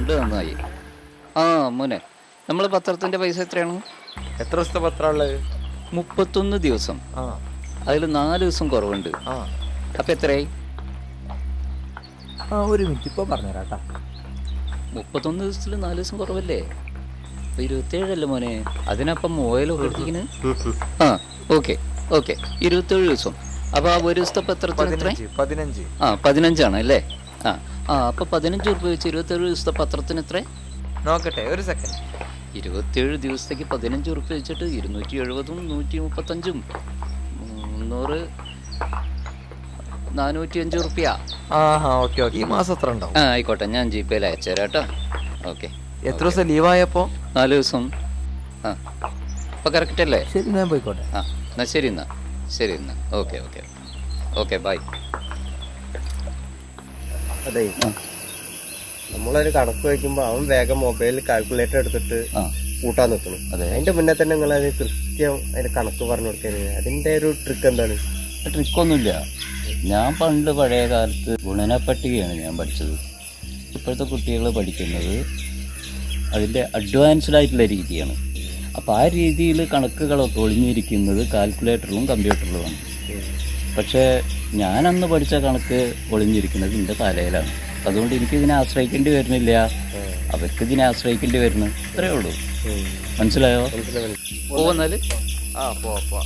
കണ്ടു നന്നായി. ആ മോനെ, നമ്മളെ പത്രത്തിൻ്റെ പൈസ എത്രയാണ്? എത്ര ദിവസത്തെ പത്രമുള്ളത്? 31 ദിവസം. ആ അതിൽ 4 ദിവസം കുറവുണ്ട്. ആ അപ്പം എത്രയായി? ഒരു മിനിറ്റ് ഇപ്പോൾ പറഞ്ഞുതരാട്ടാ. 31 ദിവസത്തിൽ 4 ദിവസം കുറവല്ലേ? അപ്പോൾ 27 അല്ലേ മോനെ? അതിനപ്പം ഓയിലൊക്കെ എടുത്തിരിക്കുന്നത്. ആ ഓക്കെ ഓക്കെ, 27 ദിവസം. അപ്പോൾ ആ ഒരു ദിവസത്തെ പത്രത്തിന് എത്ര? 15. ആ 15 അല്ലേ? ആ ആ അപ്പോൾ 15 രൂപ വെച്ച് 27 ദിവസത്തെ പത്രത്തിന് എത്ര? നോക്കട്ടെ ഒരു സെക്കൻഡ്. 27 ദിവസത്തേക്ക് 15 രൂപ വെച്ചിട്ട് 270, 135, 300, 405 റുപ്യ. Okay okay. ഈ മാസം എത്ര ഉണ്ടാവും? ആ ആയിക്കോട്ടെ, ഞാൻ ജിപേയിൽ അയച്ചുതരാം കേട്ടോ. ഓക്കെ. എത്ര ദിവസം ലീവായപ്പോൾ? 4 ദിവസം. ആ അപ്പോൾ കറക്റ്റ് അല്ലേ? ശരി, ഞാൻ പോയിക്കോട്ടെ. ആ എന്നാൽ ശരി എന്നാൽ. ശരി എന്നാൽ. Okay okay okay bye. അതെ, നമ്മളൊരു കണക്ക് വയ്ക്കുമ്പോൾ അവൻ വേഗം മൊബൈലിൽ കാൽക്കുലേറ്റർ എടുത്തിട്ട് കൂട്ടാൻ നിൽക്കണം. അതിന്റെ മുന്നേ തന്നെ നിങ്ങൾ അത് കൃത്യം അതിന്റെ കണക്ക് പറഞ്ഞു കൊടുക്കരുത്. അതിന്റെ ഒരു ട്രിക്ക് എന്താണ്? ട്രിക്കൊന്നുമില്ല. ഞാൻ പണ്ട് പഴയ കാലത്ത് ഗുണനപ്പട്ടികയാണ് ഞാൻ പഠിച്ചത്. ഇപ്പോഴത്തെ കുട്ടികൾ പഠിക്കുന്നത് അതിൻ്റെ അഡ്വാൻസ്ഡ് ആയിട്ടുള്ള രീതിയാണ്. അപ്പോൾ ആ രീതിയിൽ കണക്കുകളൊക്കെ ഒളിഞ്ഞിരിക്കുന്നത് കാൽക്കുലേറ്ററിലും കമ്പ്യൂട്ടറിലുമാണ്. പക്ഷേ ഞാനന്ന് പഠിച്ച കണക്ക് ഒളിഞ്ഞിരിക്കുന്നത് എൻ്റെ തലയിലാണ്. അതുകൊണ്ട് എനിക്കിതിനെ ആശ്രയിക്കേണ്ടി വരുന്നില്ല, അവർക്കിതിനെ ആശ്രയിക്കേണ്ടി വരുന്നു. അത്രയേ ഉള്ളൂ. മനസ്സിലായോ? മനസ്സിലായി. പോകുന്നാല് പോവാ.